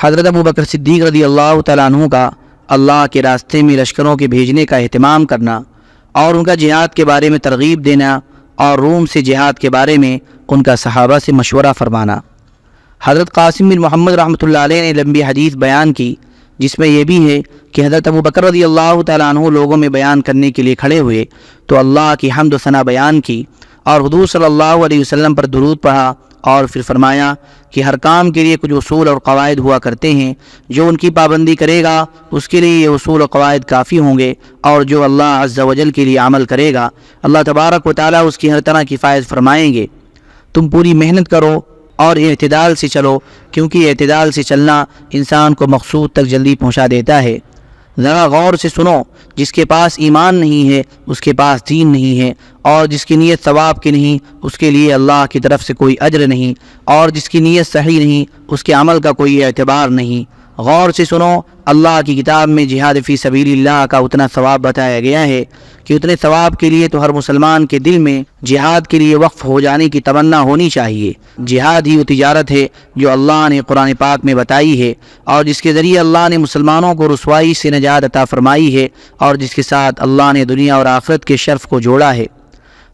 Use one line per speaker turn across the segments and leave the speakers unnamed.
حضرت ابو بکر صدیق رضی اللہ تعالیٰ عنہ کا اللہ کے راستے میں لشکروں کے بھیجنے کا اہتمام کرنا اور ان کا جہاد کے بارے میں ترغیب دینا اور روم سے جہاد کے بارے میں ان کا صحابہ سے مشورہ فرمانا۔ حضرت قاسم بن محمد رحمۃ اللہ علیہ نے لمبی حدیث بیان کی جس میں یہ بھی ہے کہ حضرت ابو بکر رضی اللہ تعالیٰ عنہ لوگوں میں بیان کرنے کے لیے کھڑے ہوئے تو اللہ کی حمد و ثنا بیان کی اور حضور صلی اللہ علیہ وسلم پر درود پڑھا اور پھر فرمایا کہ ہر کام کے لیے کچھ اصول اور قواعد ہوا کرتے ہیں، جو ان کی پابندی کرے گا اس کے لیے یہ اصول و قواعد کافی ہوں گے، اور جو اللہ عز و جل کے لیے عمل کرے گا اللہ تبارک و تعالیٰ اس کی ہر طرح کی فائد فرمائیں گے۔ تم پوری محنت کرو اور اعتدال سے چلو، کیونکہ اعتدال سے چلنا انسان کو مقصود تک جلدی پہنچا دیتا ہے۔ ذرا غور سے سنو، جس کے پاس ایمان نہیں ہے اس کے پاس دین نہیں ہے، اور جس کی نیت ثواب کی نہیں اس کے لیے اللہ کی طرف سے کوئی اجر نہیں، اور جس کی نیت صحیح نہیں اس کے عمل کا کوئی اعتبار نہیں۔ غور سے سنو، اللہ کی کتاب میں جہاد فی سبیل اللہ کا اتنا ثواب بتایا گیا ہے کہ اتنے ثواب کے لیے تو ہر مسلمان کے دل میں جہاد کے لیے وقف ہو جانے کی تمنا ہونی چاہیے۔ جہاد ہی وہ تجارت ہے جو اللہ نے قرآن پاک میں بتائی ہے، اور جس کے ذریعے اللہ نے مسلمانوں کو رسوائی سے نجات عطا فرمائی ہے، اور جس کے ساتھ اللہ نے دنیا اور آخرت کے شرف کو جوڑا ہے۔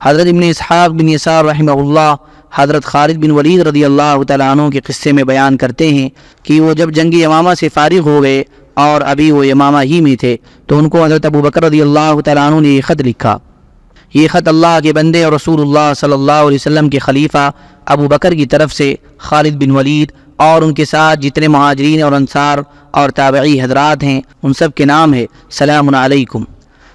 حضرت ابن اسحاق بن یسار رحمہ اللہ حضرت خالد بن ولید رضی اللہ تعالیٰ عنہ کے قصے میں بیان کرتے ہیں کہ وہ جب جنگ یمامہ سے فارغ ہو گئے اور ابھی وہ یمامہ ہی میں تھے تو ان کو حضرت ابو بکر رضی اللہ تعالیٰ عنہ نے یہ خط لکھا۔ یہ خط اللہ کے بندے اور رسول اللہ صلی اللہ علیہ وسلم کے خلیفہ ابو بکر کی طرف سے خالد بن ولید اور ان کے ساتھ جتنے مہاجرین اور انصار اور تابعی حضرات ہیں ان سب کے نام ہے۔ سلام علیکم،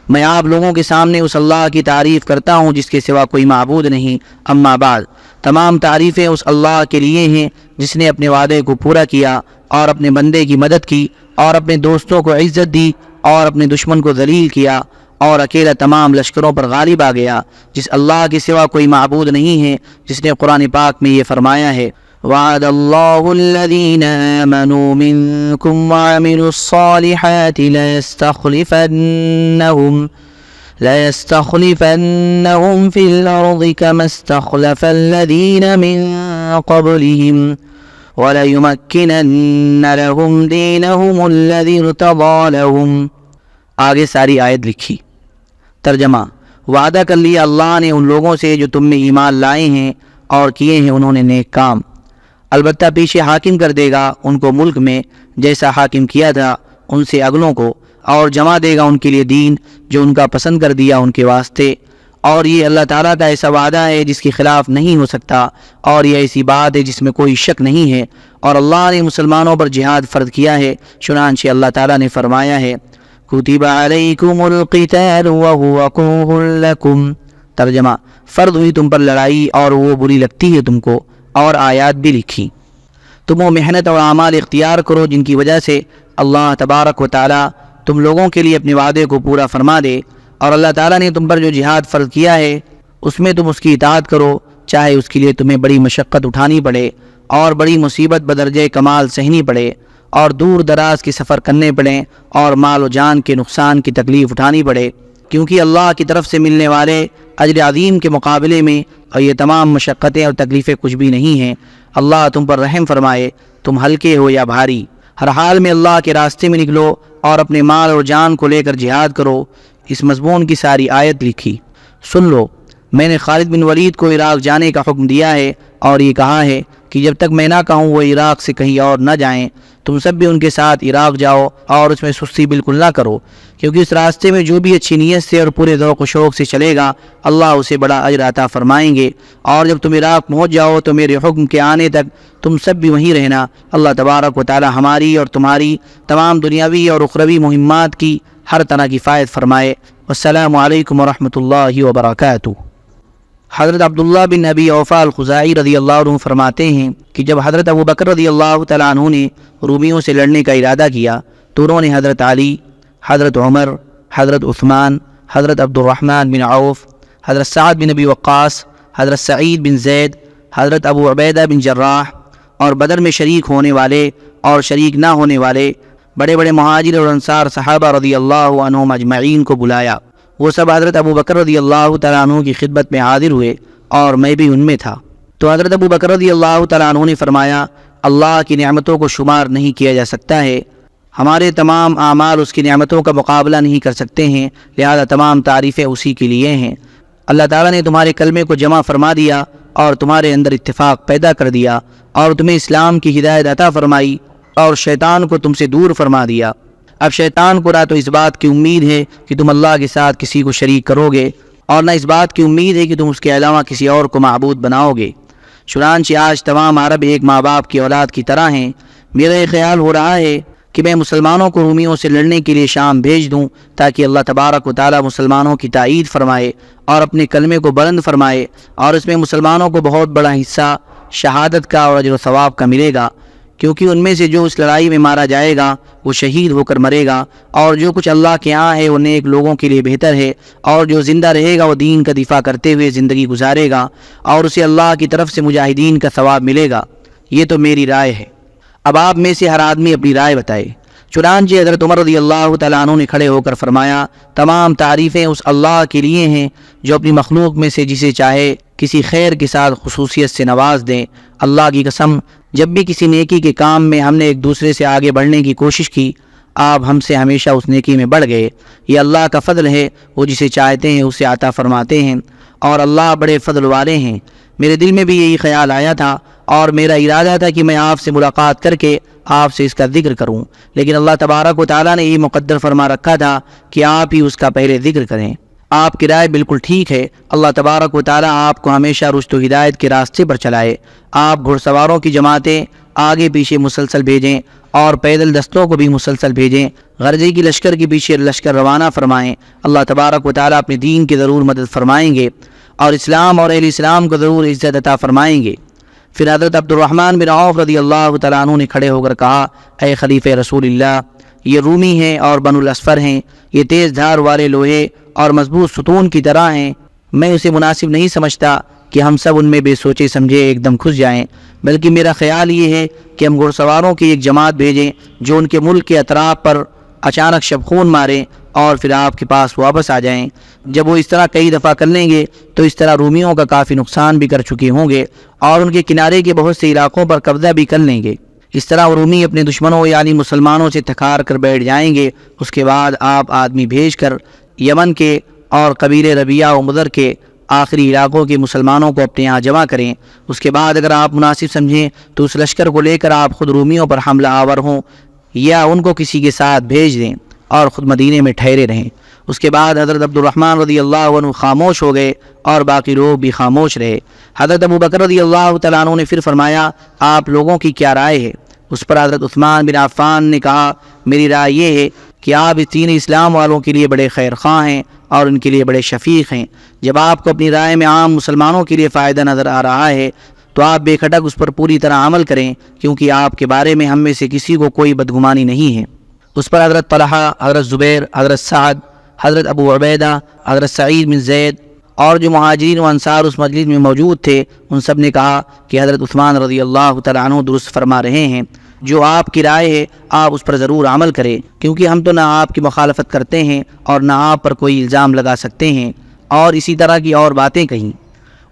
میں آپ لوگوں کے سامنے اس اللہ کی تعریف کرتا ہوں جس کے سوا کوئی معبود نہیں، اما بعد تمام تعریفیں اس اللہ کے لیے ہیں جس نے اپنے وعدے کو پورا کیا اور اپنے بندے کی مدد کی اور اپنے دوستوں کو عزت دی اور اپنے دشمن کو ذلیل کیا اور اکیلا تمام لشکروں پر غالب آ گیا، جس اللہ کے سوا کوئی معبود نہیں ہے، جس نے قرآن پاک میں یہ فرمایا ہے وعد اللہ الذین آمنوا منکم وعملوا الصالحات ليستخلفنهم في الأرض كما استخلف الذين من قبلهم وليمكنن لهم دينهم الذي ارتضى لهم۔ آگے ساری آیت لکھی۔ ترجمہ، وعدہ کر لیا اللہ نے ان لوگوں سے جو تم میں ایمان لائے ہیں اور کیے ہیں انہوں نے نیک کام، البتہ پیچھے حاکم کر دے گا ان کو ملک میں جیسا حاکم کیا تھا ان سے اگلوں کو، اور جمع دے گا ان کے لیے دین جو ان کا پسند کر دیا ان کے واسطے، اور یہ اللہ تعالیٰ کا ایسا وعدہ ہے جس کے خلاف نہیں ہو سکتا، اور یہ ایسی بات ہے جس میں کوئی شک نہیں ہے، اور اللہ نے مسلمانوں پر جہاد فرض کیا ہے، چنانچہ اللہ تعالیٰ نے فرمایا ہے کتب علیکم القتال وہو کرہ لکم۔ ترجمہ، فرض ہوئی تم پر لڑائی اور وہ بری لگتی ہے تم کو، اور آیات بھی لکھی۔ تم وہ محنت اور اعمال اختیار کرو جن کی وجہ سے اللہ تبارک و تعالیٰ تم لوگوں کے لیے اپنے وعدے کو پورا فرما دے، اور اللہ تعالیٰ نے تم پر جو جہاد فرض کیا ہے اس میں تم اس کی اطاعت کرو، چاہے اس کے لیے تمہیں بڑی مشقت اٹھانی پڑے اور بڑی مصیبت بدرجہ کمال سہنی پڑے اور دور دراز کے سفر کرنے پڑیں اور مال و جان کے نقصان کی تکلیف اٹھانی پڑے، کیونکہ اللہ کی طرف سے ملنے والے اجر عظیم کے مقابلے میں اور یہ تمام مشقتیں اور تکلیفیں کچھ بھی نہیں ہیں۔ اللہ تم پر رحم فرمائے، تم ہلکے ہو یا بھاری، ہر حال میں اللہ کے راستے میں نکلو اور اپنے مال اور جان کو لے کر جہاد کرو۔ اس مضمون کی ساری آیت لکھی۔ سن لو، میں نے خالد بن ولید کو عراق جانے کا حکم دیا ہے اور یہ کہا ہے کہ جب تک میں نہ کہوں وہ عراق سے کہیں اور نہ جائیں، تم سب بھی ان کے ساتھ عراق جاؤ اور اس میں سستی بالکل نہ کرو، کیونکہ اس راستے میں جو بھی اچھی نیت سے اور پورے ذوق و شوق سے چلے گا اللہ اسے بڑا اجر عطا فرمائیں گے، اور جب تم عراق پہنچ جاؤ تو میرے حکم کے آنے تک تم سب بھی وہیں رہنا۔ اللہ تبارک و تعالی ہماری اور تمہاری تمام دنیاوی اور اخروی مہمات کی ہر طرح کی فائد فرمائے۔ والسلام علیکم ورحمۃ اللہ وبرکاتہ۔ حضرت عبداللہ بن ابی اوفا الخزاعی رضی اللہ عنہ فرماتے ہیں کہ جب حضرت ابو بکر رضی اللہ تعالیٰ عنہ نے رومیوں سے لڑنے کا ارادہ کیا تو انہوں نے حضرت علی، حضرت عمر، حضرت عثمان، حضرت عبد الرحمن بن عوف، حضرت سعد بن ابی وقاص، حضرت سعید بن زید، حضرت ابو عبیدہ بن جراح اور بدر میں شریک ہونے والے اور شریک نہ ہونے والے بڑے بڑے مہاجر اور انصار صحابہ رضی اللہ عنہم اجمعین کو بلایا۔ وہ سب حضرت ابو بکر رضی اللہ تعالیٰ عنہ کی خدمت میں حاضر ہوئے اور میں بھی ان میں تھا۔ تو حضرت ابو بکر رضی اللہ تعالیٰ عنہ نے فرمایا اللہ کی نعمتوں کو شمار نہیں کیا جا سکتا ہے، ہمارے تمام اعمال اس کی نعمتوں کا مقابلہ نہیں کر سکتے ہیں، لہذا تمام تعریفیں اسی کے لیے ہیں۔ اللہ تعالیٰ نے تمہارے کلمے کو جمع فرما دیا اور تمہارے اندر اتفاق پیدا کر دیا اور تمہیں اسلام کی ہدایت عطا فرمائی اور شیطان کو تم سے دور فرما دیا۔ اب شیطان کو نہ تو اس بات کی امید ہے کہ تم اللہ کے ساتھ کسی کو شریک کرو گے اور نہ اس بات کی امید ہے کہ تم اس کے علاوہ کسی اور کو معبود بناؤ گے۔ چنانچہ آج تمام عرب ایک ماں باپ کی اولاد کی طرح ہیں۔ میرا یہ خیال ہو رہا ہے کہ میں مسلمانوں کو رومیوں سے لڑنے کے لیے شام بھیج دوں تاکہ اللہ تبارک و تعالی مسلمانوں کی تائید فرمائے اور اپنے کلمے کو بلند فرمائے، اور اس میں مسلمانوں کو بہت بڑا حصہ شہادت کا اور اجر و ثواب کا ملے گا، کیونکہ ان میں سے جو اس لڑائی میں مارا جائے گا وہ شہید ہو کر مرے گا، اور جو کچھ اللہ کے ہاں ہے وہ نیک لوگوں کے لیے بہتر ہے، اور جو زندہ رہے گا وہ دین کا دفاع کرتے ہوئے زندگی گزارے گا اور اسے اللہ کی طرف سے مجاہدین کا ثواب ملے گا۔ یہ تو میری رائے ہے، اب آپ میں سے ہر آدمی اپنی رائے بتائے۔ چنانچہ حضرت عمر رضی اللہ تعالیٰ عنہ نے کھڑے ہو کر فرمایا، تمام تعریفیں اس اللہ کے لیے ہیں جو اپنی مخلوق میں سے جسے چاہے کسی خیر کے ساتھ خصوصیت سے نواز دیں۔ اللہ کی قسم، جب بھی کسی نیکی کے کام میں ہم نے ایک دوسرے سے آگے بڑھنے کی کوشش کی، آپ ہم سے ہمیشہ اس نیکی میں بڑھ گئے۔ یہ اللہ کا فضل ہے، وہ جسے چاہتے ہیں اسے عطا فرماتے ہیں، اور اللہ بڑے فضل والے ہیں۔ میرے دل میں بھی یہی خیال آیا تھا اور میرا ارادہ تھا کہ میں آپ سے ملاقات کر کے آپ سے اس کا ذکر کروں، لیکن اللہ تبارک و تعالیٰ نے یہ مقدر فرما رکھا تھا کہ آپ ہی اس کا پہلے ذکر کریں۔ آپ کی رائے بالکل ٹھیک ہے، اللہ تبارک و تعالیٰ آپ کو ہمیشہ رشد و ہدایت کے راستے پر چلائے۔ آپ گھڑ سواروں کی جماعتیں آگے پیچھے مسلسل بھیجیں اور پیدل دستوں کو بھی مسلسل بھیجیں، غرضی کی لشکر کے پیچھے لشکر روانہ فرمائیں۔ اللہ تبارک و تعالیٰ اپنے دین کی ضرور مدد فرمائیں گے اور اسلام اور اہل اسلام کو ضرور عزت عطا فرمائیں گے۔ پھر حضرت عبد الرحمن بن عوف رضی اللہ تعالیٰ عنہ نے کھڑے ہو کر کہا، اے خلیفہ رسول اللہ، یہ رومی ہیں اور بنو الاسفر ہیں، یہ تیز دھار والے لوہے اور مضبوط ستون کی طرح ہیں، میں اسے مناسب نہیں سمجھتا کہ ہم سب ان میں بے سوچے سمجھے ایک دم گھس جائیں، بلکہ میرا خیال یہ ہے کہ ہم گھڑ سواروں کی ایک جماعت بھیجیں جو ان کے ملک کے اطراف پر اچانک شب خون ماریں اور پھر آپ کے پاس واپس آ جائیں۔ جب وہ اس طرح کئی دفعہ کر لیں گے تو اس طرح رومیوں کا کافی نقصان بھی کر چکے ہوں گے اور ان کے کنارے کے بہت سے علاقوں پر قبضہ بھی کر لیں گے۔ اس طرح وہ رومی اپنے دشمنوں یعنی مسلمانوں سے تھکار کر بیٹھ جائیں گے۔ اس کے بعد آپ آدمی بھیج کر یمن کے اور قبیلے ربیہ و مضر کے آخری علاقوں کے مسلمانوں کو اپنے یہاں جمع کریں۔ اس کے بعد اگر آپ مناسب سمجھیں تو اس لشکر کو لے کر آپ خود رومیوں پر حملہ آور ہوں یا ان کو کسی کے ساتھ بھیج دیں اور خود مدینے میں ٹھہرے رہیں۔ اس کے بعد حضرت عبد الرحمن رضی اللہ عنہ خاموش ہو گئے اور باقی لوگ بھی خاموش رہے۔ حضرت ابو بکر رضی اللہ تعالیٰ عنہ نے پھر فرمایا، آپ لوگوں کی کیا رائے ہے؟ اس پر حضرت عثمان بن عفان نے کہا، میری رائے یہ ہے کہ آپ اس دین اسلام والوں کے لیے بڑے خیر خواہ ہیں اور ان کے لیے بڑے شفیق ہیں۔ جب آپ کو اپنی رائے میں عام مسلمانوں کے لیے فائدہ نظر آ رہا ہے تو آپ بے کھٹک اس پر پوری طرح عمل کریں، کیونکہ آپ کے بارے میں ہم میں سے کسی کو کوئی بدگمانی نہیں ہے۔ اس پر حضرت طلحہ، حضرت زبیر، حضرت سعد، حضرت ابو عبیدہ، حضرت سعید بن زید اور جو مہاجرین و انصار اس مجلس میں موجود تھے ان سب نے کہا کہ حضرت عثمان رضی اللہ تعالیٰ عنہ درست فرما رہے ہیں، جو آپ کی رائے ہے آپ اس پر ضرور عمل کریں، کیونکہ ہم تو نہ آپ کی مخالفت کرتے ہیں اور نہ آپ پر کوئی الزام لگا سکتے ہیں، اور اسی طرح کی اور باتیں کہیں۔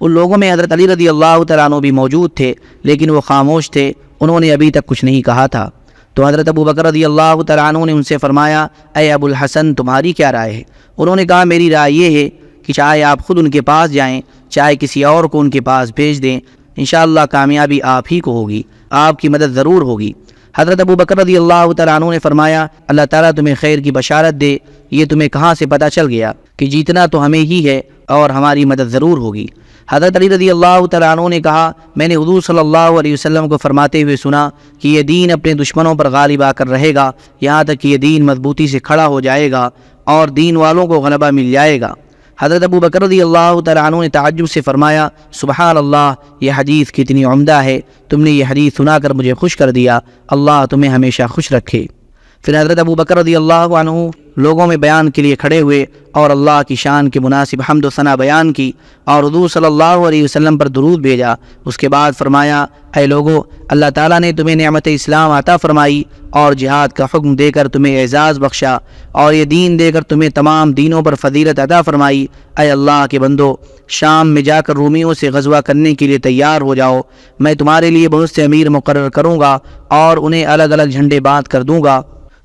ان لوگوں میں حضرت علی رضی اللہ تعالیٰ عنہ بھی موجود تھے، لیکن وہ خاموش تھے، انہوں نے ابھی تک کچھ نہیں کہا تھا۔ تو حضرت ابو بکر رضی اللہ تعالیٰ عنہ نے ان سے فرمایا، اے ابو الحسن، تمہاری کیا رائے ہے؟ انہوں نے کہا، میری رائے یہ ہے کہ چاہے آپ خود ان کے پاس جائیں، چاہے کسی اور کو ان کے پاس بھیج دیں، انشاءاللہ کامیابی آپ ہی کو ہوگی، آپ کی مدد ضرور ہوگی۔ حضرت ابو بکر رضی اللہ تعالیٰ عنہ نے فرمایا، اللہ تعالیٰ تمہیں خیر کی بشارت دے، یہ تمہیں کہاں سے پتہ چل گیا کہ جیتنا تو ہمیں ہی ہے اور ہماری مدد ضرور ہوگی؟ حضرت علی رضی اللہ تعالیٰ عنہ نے کہا، میں نے حضور صلی اللہ علیہ وسلم کو فرماتے ہوئے سنا کہ یہ دین اپنے دشمنوں پر غالب آ کر رہے گا، یہاں تک کہ یہ دین مضبوطی سے کھڑا ہو جائے گا اور دین والوں کو غلبہ مل جائے گا۔ حضرت ابو بکر رضی اللہ تعالیٰ عنہ نے تعجب سے فرمایا، سبحان اللہ، یہ حدیث کتنی عمدہ ہے، تم نے یہ حدیث سنا کر مجھے خوش کر دیا، اللہ تمہیں ہمیشہ خوش رکھے۔ پھر حضرت ابو بکر رضی اللہ عنہ لوگوں میں بیان کے لیے کھڑے ہوئے اور اللہ کی شان کے مناسب حمد و ثنا بیان کی اور حضور صلی اللہ علیہ وسلم پر درود بھیجا۔ اس کے بعد فرمایا، اے لوگو، اللہ تعالیٰ نے تمہیں نعمت اسلام عطا فرمائی اور جہاد کا حکم دے کر تمہیں اعزاز بخشا اور یہ دین دے کر تمہیں تمام دینوں پر فضیلت عطا فرمائی۔ اے اللہ کے بندو، شام میں جا کر رومیوں سے غزوہ کرنے کے لیے تیار ہو جاؤ۔ میں تمہارے لیے بہت سے امیر مقرر کروں گا اور انہیں الگ الگ جھنڈے بانٹ کر دوں گا۔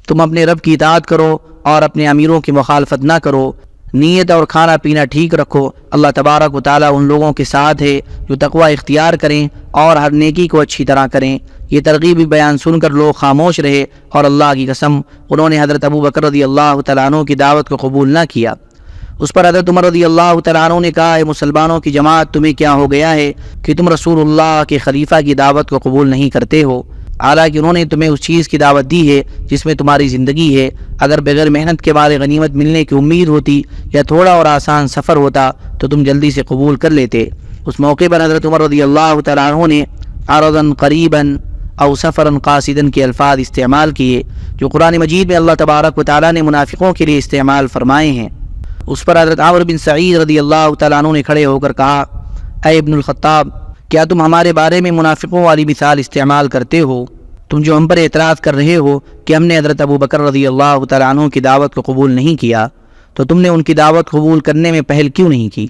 تم اپنے رب کی اطاعت کرو اور اپنے امیروں کی مخالفت نہ کرو۔ نیت اور کھانا پینا ٹھیک رکھو۔ اللہ تبارک و تعالیٰ ان لوگوں کے ساتھ ہے جو تقوی اختیار کریں اور ہر نیکی کو اچھی طرح کریں۔ یہ ترغیبی بیان سن کر لوگ خاموش رہے اور اللہ کی قسم انہوں نے حضرت ابو بکر رضی اللہ تعالیٰ عنہ کی دعوت کو قبول نہ کیا۔ اس پر حضرت عمر رضی اللہ تعالیٰ عنہ نے کہا، اے مسلمانوں کی جماعت، تمہیں کیا ہو گیا ہے کہ تم رسول اللہ کے خلیفہ کی دعوت کو قبول نہیں کرتے ہو؟ حالانکہ انہوں نے تمہیں اس چیز کی دعوت دی ہے جس میں تمہاری زندگی ہے۔ اگر بغیر محنت کے بعد غنیمت ملنے کی امید ہوتی یا تھوڑا اور آسان سفر ہوتا تو تم جلدی سے قبول کر لیتے۔ اس موقع پر حضرت عمر رضی اللہ تعالیٰ عنہ نے عرضاً قریباً او سفراً قاصداً کے الفاظ استعمال کیے جو قرآن مجید میں اللہ تبارک و تعالیٰ نے منافقوں کے لیے استعمال فرمائے ہیں۔ اس پر حضرت عمرو بن سعید رضی اللہ تعالیٰ عنہ نے کھڑے ہو کر کہا، اے ابن الخطاب، کیا تم ہمارے بارے میں منافقوں والی مثال استعمال کرتے ہو؟ تم جو ہم پر اعتراض کر رہے ہو کہ ہم نے حضرت ابو بکر رضی اللہ تعالیٰ عنہ کی دعوت کو قبول نہیں کیا، تو تم نے ان کی دعوت قبول کرنے میں پہل کیوں نہیں کی؟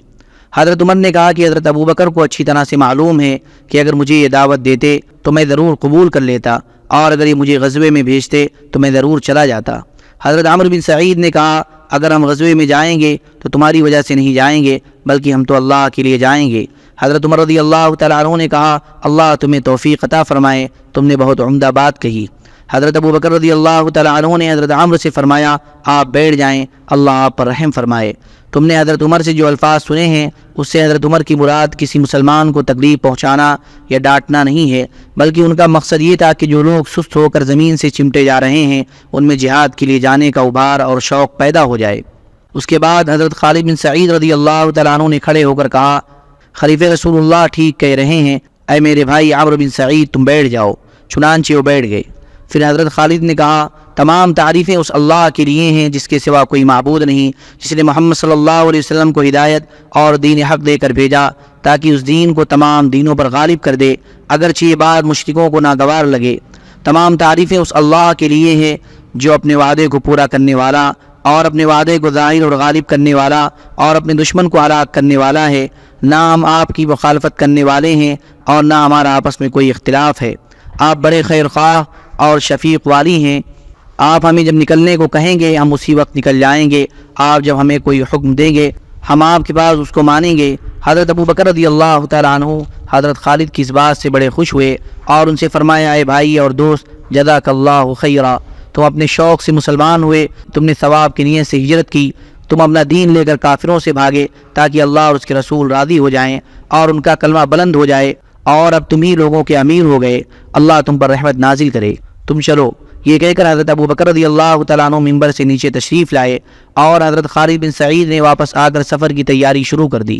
حضرت عمر نے کہا کہ حضرت ابو بکر کو اچھی طرح سے معلوم ہے کہ اگر مجھے یہ دعوت دیتے تو میں ضرور قبول کر لیتا، اور اگر یہ مجھے غزوے میں بھیجتے تو میں ضرور چلا جاتا۔ حضرت عمرو بن سعید نے کہا، اگر ہم غزوے میں جائیں گے تو تمہاری وجہ سے نہیں جائیں گے، بلکہ ہم تو اللہ کے لیے جائیں گے۔ حضرت عمر رضی اللہ تعالیٰ عنہ نے کہا، اللہ تمہیں توفیق عطا فرمائے، تم نے بہت عمدہ بات کہی۔ حضرت ابو بکر رضی اللہ تعالیٰ عنہ نے حضرت عمرو سے فرمایا، آپ بیٹھ جائیں، اللہ آپ پر رحم فرمائے۔ تم نے حضرت عمر سے جو الفاظ سنے ہیں اس سے حضرت عمر کی مراد کسی مسلمان کو تکلیف پہنچانا یا ڈانٹنا نہیں ہے، بلکہ ان کا مقصد یہ تھا کہ جو لوگ سست ہو کر زمین سے چمٹے جا رہے ہیں ان میں جہاد کے لیے جانے کا ابھار اور شوق پیدا ہو جائے۔ اس کے بعد حضرت خالد بن سعید رضی اللہ تعالیٰ عنہ نے کھڑے ہو کر کہا، خلیفہ رسول اللہ ٹھیک کہہ رہے ہیں، اے میرے بھائی عمرو بن سعید تم بیٹھ جاؤ۔ چنانچہ وہ بیٹھ گئے۔ پھر حضرت خالد نے کہا، تمام تعریفیں اس اللہ کے لیے ہیں جس کے سوا کوئی معبود نہیں، جس نے محمد صلی اللہ علیہ وسلم کو ہدایت اور دین حق دے کر بھیجا تاکہ اس دین کو تمام دینوں پر غالب کر دے، اگرچہ یہ بات مشرکوں کو ناگوار لگے۔ تمام تعریفیں اس اللہ کے لیے ہیں جو اپنے وعدے کو پورا کرنے والا اور اپنے وعدے کو ظاہر اور غالب کرنے والا اور اپنے دشمن کو ہلاک کرنے والا ہے۔ نہ ہم آپ کی مخالفت کرنے والے ہیں اور نہ ہمارا آپس میں کوئی اختلاف ہے۔ آپ بڑے خیر خواہ اور شفیق والی ہیں۔ آپ ہمیں جب نکلنے کو کہیں گے ہم اسی وقت نکل جائیں گے، آپ جب ہمیں کوئی حکم دیں گے ہم آپ کے پاس اس کو مانیں گے۔ حضرت ابو بکر رضی اللہ تعالیٰ عنہ حضرت خالد کی اس بات سے بڑے خوش ہوئے اور ان سے فرمایا، اے بھائی اور دوست، جزاک اللہ خیرا، تم اپنے شوق سے مسلمان ہوئے، تم نے ثواب کی نیت سے ہجرت کی، تم اپنا دین لے کر کافروں سے بھاگے تاکہ اللہ اور اس کے رسول راضی ہو جائیں اور ان کا کلمہ بلند ہو جائے، اور اب تم ہی لوگوں کے امیر ہو گئے، اللہ تم پر رحمت نازل کرے، تم چلو۔ یہ کہہ کر حضرت ابو بکر رضی اللہ تعالیٰ عنہ ممبر سے نیچے تشریف لائے اور حضرت خالد بن سعید نے واپس آ کر سفر کی تیاری شروع کر دی۔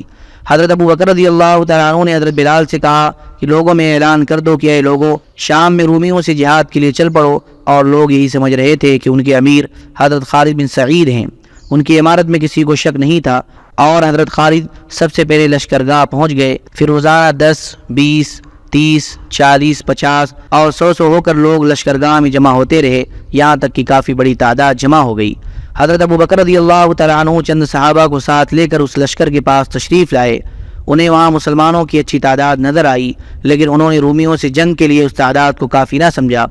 حضرت ابو بکر رضی اللہ تعالیٰ عنہ نے حضرت بلال سے کہا کہ لوگوں میں اعلان کر دو کہ اے لوگوں، شام میں رومیوں سے جہاد کے لیے چل پڑو، اور لوگ یہی سمجھ رہے تھے کہ ان کے امیر حضرت خالد بن سعید ہیں۔ ان کی عمارت میں کسی کو شک نہیں تھا، اور حضرت خالد سب سے پہلے لشکرگاہ پہنچ گئے۔ پھر روزانہ 10، 20، 30، 40، 50 اور 100 ہو کر لوگ لشکرگاہ میں جمع ہوتے رہے، یہاں تک کہ کافی بڑی تعداد جمع ہو گئی۔ حضرت ابو بکر رضی اللہ تعالیٰ عنہ چند صحابہ کو ساتھ لے کر اس لشکر کے پاس تشریف لائے۔ انہیں وہاں مسلمانوں کی اچھی تعداد نظر آئی، لیکن انہوں نے رومیوں سے جنگ کے لیے اس تعداد کو کافی نہ سمجھا،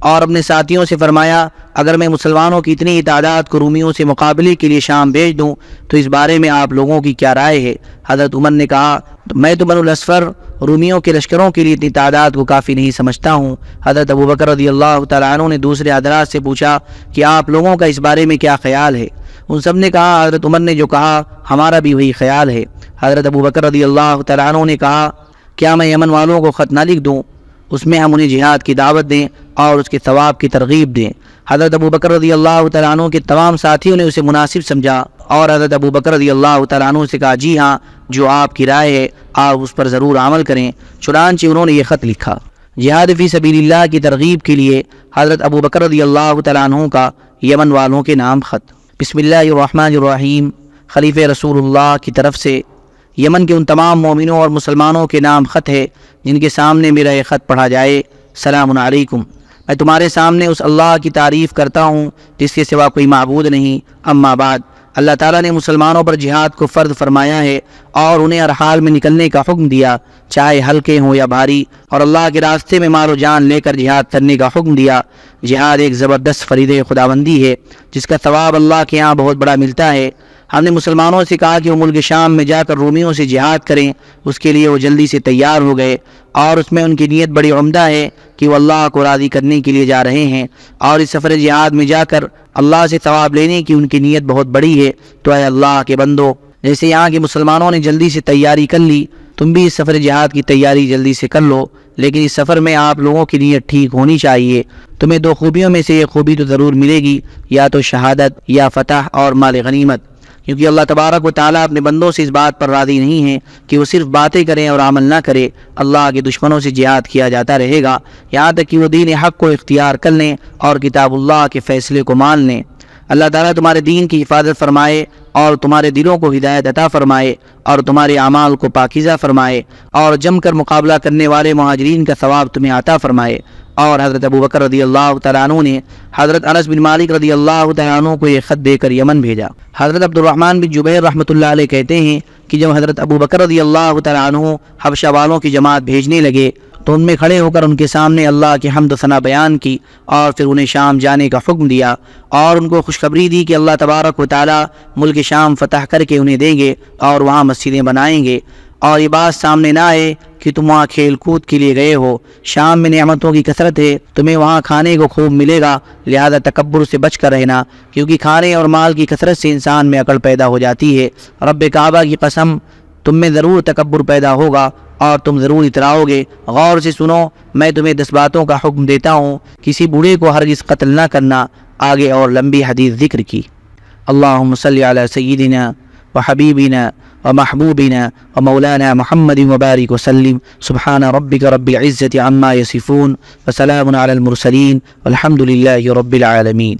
اور اپنے ساتھیوں سے فرمایا، اگر میں مسلمانوں کی اتنی ہی تعداد کو رومیوں سے مقابلے کے لیے شام بھیج دوں تو اس بارے میں آپ لوگوں کی کیا رائے ہے؟ حضرت عمر نے کہا، میں تو بنو الاسفر رومیوں کے لشکروں کے لیے اتنی تعداد کو کافی نہیں سمجھتا ہوں۔ حضرت ابو بکر رضی اللہ تعالیٰ عنہ نے دوسرے حضرات سے پوچھا کہ آپ لوگوں کا اس بارے میں کیا خیال ہے؟ ان سب نے کہا، حضرت عمر نے جو کہا ہمارا بھی وہی خیال ہے۔ حضرت ابو بکر رضی اللہ تعالیٰ عنہ نے کہا، کیا میں یمن والوں کو خط نہ لکھ دوں؟ اس میں ہم انہیں جہاد کی دعوت دیں اور اس کے ثواب کی ترغیب دیں۔ حضرت ابو بکر رضی اللہ تعالیٰ عنہ کے تمام ساتھیوں نے اسے مناسب سمجھا، اور حضرت ابو بکر رضی اللہ تعالیٰ عنہ سے کہا، جی ہاں، جو آپ کی رائے ہے آپ اس پر ضرور عمل کریں۔ چنانچہ انہوں نے یہ خط لکھا۔ جہاد فی سبیل اللہ کی ترغیب کے لیے حضرت ابو بکر رضی اللہ تعالیٰ عنہ کا یمن والوں کے نام خط۔ بسم اللہ الرحمن الرحیم، خلیفہ رسول اللہ کی طرف سے یمن کے ان تمام مومنوں اور مسلمانوں کے نام خط ہے جن کے سامنے میرا یہ خط پڑھا جائے۔ سلام علیکم، میں تمہارے سامنے اس اللہ کی تعریف کرتا ہوں جس کے سوا کوئی معبود نہیں۔ اما بعد، اللہ تعالیٰ نے مسلمانوں پر جہاد کو فرض فرمایا ہے اور انہیں ہر حال میں نکلنے کا حکم دیا، چاہے ہلکے ہوں یا بھاری، اور اللہ کے راستے میں مال و جان لے کر جہاد کرنے کا حکم دیا۔ جہاد ایک زبردست فریضہ خداوندی ہے جس کا ثواب اللہ کے ہاں بہت بڑا ملتا ہے۔ ہم نے مسلمانوں سے کہا کہ وہ ملک شام میں جا کر رومیوں سے جہاد کریں، اس کے لیے وہ جلدی سے تیار ہو گئے، اور اس میں ان کی نیت بڑی عمدہ ہے کہ وہ اللہ کو راضی کرنے کے لیے جا رہے ہیں، اور اس سفر جہاد میں جا کر اللہ سے ثواب لینے کی ان کی نیت بہت بڑی ہے۔ تو اے اللہ کے بندو، جیسے یہاں کے مسلمانوں نے جلدی سے تیاری کر لی، تم بھی اس سفر جہاد کی تیاری جلدی سے کر لو، لیکن اس سفر میں آپ لوگوں کی نیت ٹھیک ہونی چاہیے۔ تمہیں دو خوبیوں میں سے ایک خوبی تو ضرور ملے گی، یا تو شہادت یا فتح اور مال غنیمت، کیونکہ اللہ تبارک و تعالیٰ اپنے بندوں سے اس بات پر راضی نہیں ہے کہ وہ صرف باتیں کریں اور عمل نہ کرے۔ اللہ کے دشمنوں سے جہاد کیا جاتا رہے گا یہاں تک کہ وہ دین حق کو اختیار کر لیں اور کتاب اللہ کے فیصلے کو مان لیں۔ اللہ تعالیٰ تمہارے دین کی حفاظت فرمائے اور تمہارے دلوں کو ہدایت عطا فرمائے اور تمہارے اعمال کو پاکیزہ فرمائے اور جم کر مقابلہ کرنے والے مہاجرین کا ثواب تمہیں عطا فرمائے۔ اور حضرت ابو بکر رضی اللہ تعالیٰ عنہ نے حضرت انس بن مالک رضی اللہ تعالیٰ عنہ کو یہ خط دے کر یمن بھیجا۔ حضرت عبد الرحمن بن جبیر رحمۃ اللہ علیہ کہتے ہیں کہ جب حضرت ابو بکر رضی اللہ تعالیٰ عنہ حبشہ والوں کی جماعت بھیجنے لگے تو ان میں کھڑے ہو کر ان کے سامنے اللہ کی حمد و ثنا بیان کی، اور پھر انہیں شام جانے کا حکم دیا اور ان کو خوشخبری دی کہ اللہ تبارک و تعالیٰ ملک شام فتح کر کے انہیں دیں گے اور وہاں مسجدیں بنائیں گے، اور یہ بات سامنے نہ آئے کہ تم وہاں کھیل کود کے لیے گئے ہو۔ شام میں نعمتوں کی کثرت ہے، تمہیں وہاں کھانے کو خوب ملے گا، لہذا تکبر سے بچ کر رہنا، کیونکہ کھانے اور مال کی کثرت سے انسان میں عقل پیدا ہو جاتی ہے۔ رب کعبہ کی قسم، تم میں ضرور تکبر پیدا ہوگا اور تم ضرور اتراؤ گے۔ غور سے سنو، میں تمہیں 10 باتوں کا حکم دیتا ہوں، کسی بوڑھے کو ہرگز قتل نہ کرنا۔ آگے اور لمبی حدیث ذکر کی۔ اللہم صلی علی سیدنا وحبیبنا ومحبوبنا ومولانا محمد وبارک وسلم۔ سبحان ربک رب العزة عما یصفون وسلام علی المرسلین والحمد للہ رب العالمین۔